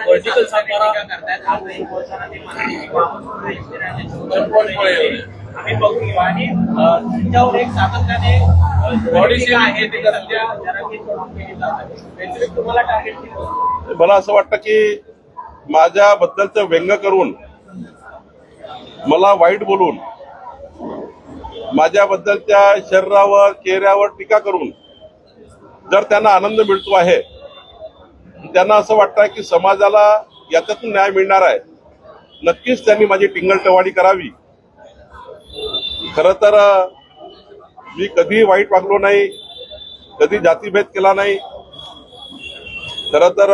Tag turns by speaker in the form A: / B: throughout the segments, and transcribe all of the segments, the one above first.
A: Vertical Satara
B: आम्ही बघू आणि त्यांच्यावर एक सातत्याने
A: बॉडी
B: आहे ते सध्या जरांगीत केली जाते. तुम्हाला टार्गेट केलं.
C: मला असं वाटतं की माझ्याबद्दलचं व्यंग करून, मला वाईट बोलून, माझ्याबद्दलच्या शरीरावर चेहऱ्यावर टीका करून जर त्यांना आनंद मिळतो आहे, त्यांना असं वाटतं की समाजाला याच्यातून न्याय मिळणार आहे, नक्कीच त्यांनी माझी टिंगलटवाडी करावी. खरं तर मी कधी वाईट वागलो नाही, कधी जातीभेद केला नाही. खरं तर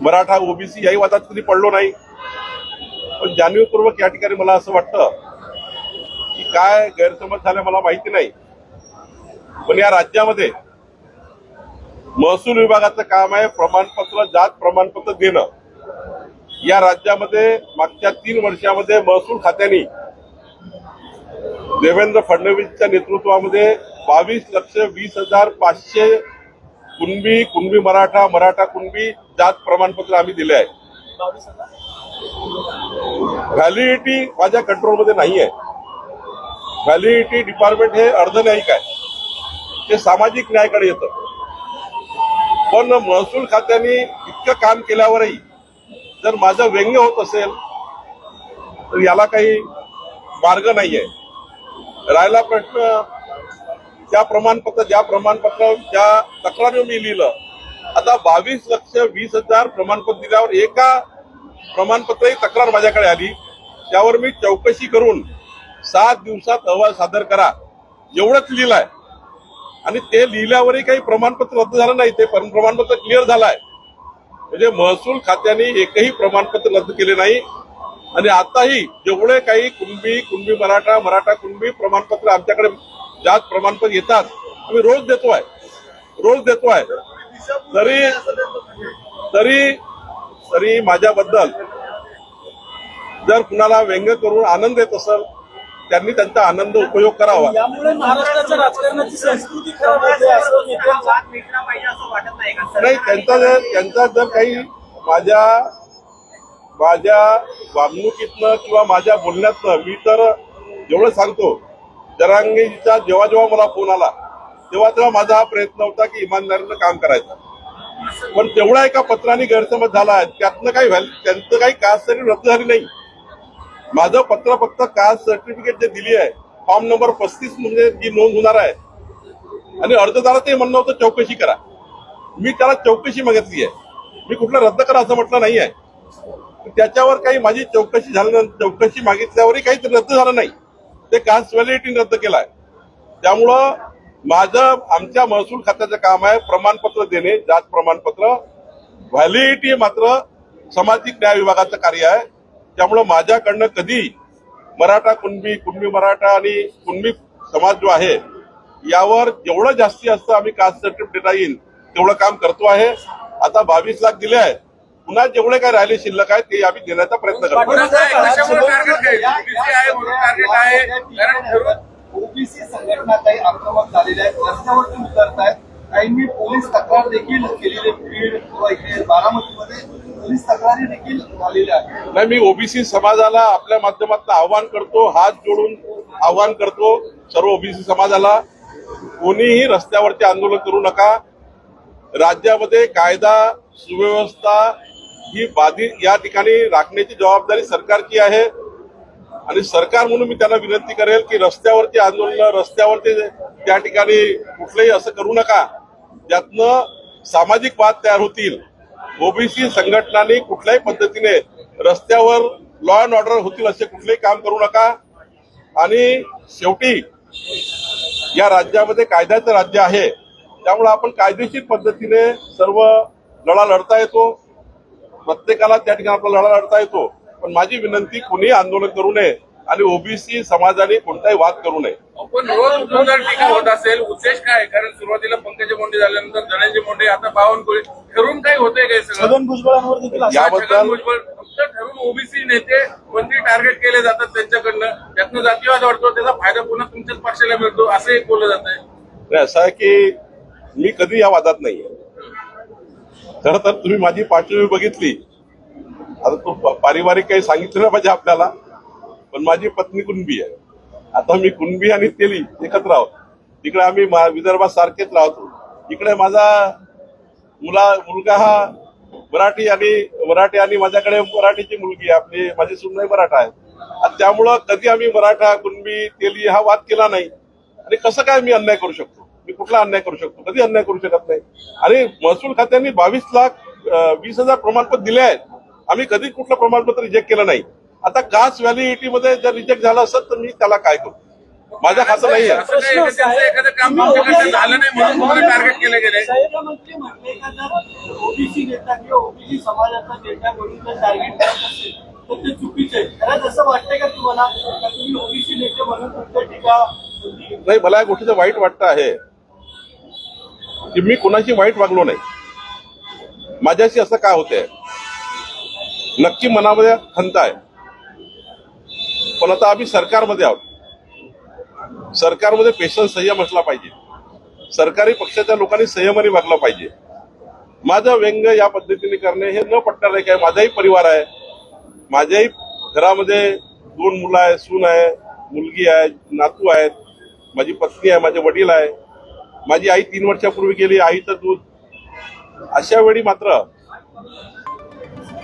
C: मराठा ओबीसी याही वादात कधी पडलो नाही. पण जाणीवपूर्वक या ठिकाणी मला असं वाटतं की काय गैरसमज झाले मला माहिती नाही, पण या राज्यामध्ये महसूल विभागाचं काम आहे प्रमाणपत्र, जात प्रमाणपत्र देणं. या राज्यामध्ये मागच्या 3 वर्षामध्ये महसूल खात्याने देवेंद्र फडणवीसच्या नेतृत्वामध्ये 22,20,500 कुणबी मराठा, मराठा कुणबी जात प्रमाणपत्र आम्ही दिले आहे. व्हॅलिडिटी माझ्या कंट्रोलमध्ये नाही आहे. व्हॅलिडिटी डिपार्टमेंट हे अर्धन्यायिक आहे, ते सामाजिक न्यायाकडे येतं. पण महसूल खात्याने इतकं काम केल्यावरही जर माझं व्यंग्य होत असेल तर याला काही मार्ग नाहीये. राहिला प्रश्न ज्या तक्रारीवर मी लिहिलं, आता 22,20,000 प्रमाणपत्र दिल्यावर एका प्रमाणपत्रही तक्रार माझ्याकडे आली, त्यावर मी चौकशी करून 7 दिवसात अहवाल सादर करा एवढंच लिहिलंय. आणि ते लिहिल्यावरही काही प्रमाणपत्र रद्द झालं नाही, ते प्रमाणपत्र क्लिअर झालंय. म्हणजे महसूल खात्याने एकही प्रमाणपत्र रद्द केले नाही. आणि आताही जेवढे काही कुणबी मराठा, मराठा कुणबी प्रमाणपत्र आमच्याकडे जात प्रमाणपत्र येतात, आम्ही रोज देतोय. तरी माझ्याबद्दल जर कुणाला व्यंग करून आनंद येत असेल, त्यांनी त्यांचा आनंद उपयोग करावा.
A: यामुळे महाराष्ट्राच्या राजकारणाची संस्कृती खराब होते असं
C: नाही, त्यांचा जर काही माझ्या वागणुकीतनं किंवा माझ्या बोलण्यातनं, मी तर जेवढं सांगतो, जरांगीचा जेव्हा मला फोन आला तेव्हा माझा हा प्रयत्न होता की इमानदारीनं काम करायचं. पण तेवढा एका पत्राने गैरसमज झाला आहे, त्यातनं त्यांचं काही कास्ट सर्टिफिकेट रद्द झाली नाही. माझं पत्र फक्त कास्ट सर्टिफिकेट जे दिली आहे, फॉर्म नंबर 35 म्हणजे जी नोंद होणार आहे, आणि अर्जदाराचंही म्हणणं होतं चौकशी करा. मी त्याला चौकशी मागितली आहे, मी कुठलं रद्द करा असं म्हटलं नाही आहे. त्याच्यावर काही माझी चौकशी मागितल्यावरही काही रद्द झालं नाही, ते कास्ट व्हॅलिडिटी रद्द केलाय. त्यामुळं आमच्या महसूल खात्याचं काम आहे प्रमाणपत्र देणे, जात प्रमाणपत्र. व्हॅलिडिटी मात्र सामाजिक न्याय विभागाचं कार्य आहे. त्यामुळं माझ्याकडनं कधी मराठा कुणबी मराठा आणि कुणबी समाज जो आहे यावर जेवढं जास्ती असतं आम्ही कास्ट सर्टिफिकेट देता येईल तेवढं काम करतो आहे. आता 22 लाख दिले आहेत, पुन्हा जेवढे काय राहिले शिल्लक आहे ते आम्ही देण्याचा प्रयत्न करतो.
D: ओबीसी संघटना काही आक्रमक झालेल्या आहेत, रस्त्यावरती उतरत आहेत. काहींनी पोलीस तक्रार देखील केलेली, बीड किंवा इथे बारामतीमध्ये पोलीस तक्रारी देखील झालेल्या आहेत.
C: नाही, मी ओबीसी समाजाला आपल्या माध्यमातून आव्हान करतो, हात जोडून आव्हान करतो सर्व ओबीसी समाजाला, कोणीही रस्त्यावरती आंदोलन करू नका. राज्यामध्ये कायदा सुव्यवस्था ही बाधित या ठिकाणी राखण्याची जबाबदारी सरकारची आहे. आणि सरकार म्हणून मी त्यांना विनंती करेल की रस्त्यावरती आंदोलन, रस्त्यावरती त्या ठिकाणी कुठलंही असं करू नका, ज्यातनं सामाजिक वाद तयार होतील. ओबीसी संघटनांनी कुठल्याही पद्धतीने रस्त्यावर लॉ अँड ऑर्डर होतील असे कुठलेही काम करू नका. आणि शेवटी या राज्यामध्ये कायद्याचं राज्य आहे, त्यामुळे आपण कायदेशीर पद्धतीने सर्व लढा लढता येतो. प्रत्येकाला त्या ठिकाणी आपला लढा लढता येतो. पण माझी विनंती, कोणी आंदोलन करू नये आणि ओबीसी समाजाने कोणताही वाद करू नये.
E: पण रोज जर टीका होत असेल, उद्देश काय? कारण सुरुवातीला पंकजा मुंडे झाल्यानंतर धनंजय मुंडे, आता बावनकुळे, ठरून काही होतंय काय सगळं?
A: छगन भुजबळांवर देखील
C: याबद्दल
E: फक्त ठरून ओबीसी नेते मंत्री टार्गेट केले जातात त्यांच्याकडनं, त्यातनं जातीवाद वाढतो, त्याचा फायदा पुन्हा तुमच्याच पक्षाला मिळतो असं एक बोललं जात आहे.
C: असं आहे की मी कधी या वादात नाहीये. खरं तर तुम्ही माझी पार्श्वभूमी बघितली, आता तो पारिवारिक काही सांगितलं नाही पाहिजे आपल्याला, पण माझी पत्नी कुणबी आहे. आता मी कुणबी आणि तेली एकत्र आहोत. तिकडे आम्ही विदर्भात सारखेच राहतो. इकडे माझा मुलगा हा मराठी आणि माझ्याकडे मराठीची मुलगी आहे, आपली माझी सून मराठा आहे. आणि त्यामुळं कधी आम्ही मराठा कुणबी तेली हा वाद केला नाही. आणि कसं काय मी अन्याय करू शकतो? मी कुठला अन्याय करू शकतो? कधी अन्याय करू शकत नाही. आणि महसूल खात्याने 22,20,000 प्रमाणपत्र दिले आहेत. आम्ही कधी कुठलं प्रमाणपत्र रिजेक्ट केलं नाही. आता कास्ट व्हॅलिडिटीमध्ये जर रिजेक्ट झालं असत तर मी त्याला काय करू? माझ्या खातं नाही आहे.
E: असं काही त्यांचं एखादं काम तुमच्याकडनं झालं नाही म्हणून तुम्हाला टार्गेट केले गेले.
A: साहेबांनी म्हटले का जर ओबीसी नेता किंवा ओबीसी समाजाचा नेता म्हणून जर टार्गेट करत असेल तर ते चुकीचं आहे. खरंच असं वाटतंय का तुम्हाला का तुम्ही ओबीसी नेते म्हणून तुमच्या टीका होती?
C: नाही, मला या गोष्टीचं वाईट वाटतं आहे की मी कोणाशी वाईट वागलो नाही. माझ्याशी असं काय होतंय, नक्की मनामध्ये खंत आहे. पण आता आम्ही सरकारमध्ये आहोत. सरकारमध्ये पेशन्स, संयम असला पाहिजे. सरकारी पक्षाच्या लोकांनी संयमाने वागलं पाहिजे. माझं व्यंग या पद्धतीने करणे हे न पटणार आहे. काय माझाही परिवार आहे, माझ्याही घरामध्ये 2 मुलं आहे, सून आहे, मुलगी आहे, नातू आहेत, माझी पत्नी आहे, माझे वडील आहे, माझी आई 3 वर्षापूर्वी गेली, आईचं दूध. अशा वेळी मात्र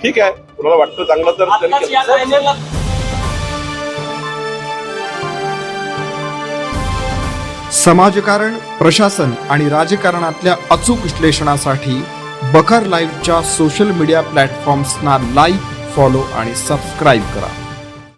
C: ठीक आहे, तुम्हाला वाटतं चांगलं तर त्यांनी
A: आताच या महिन्याला
F: समाजकारण, प्रशासन आणि राजकारणातल्या अचूक विश्लेषणासाठी बखर लाईव्हच्या सोशल मीडिया प्लॅटफॉर्म्सना लाईक, फॉलो आणि सबस्क्राईब करा.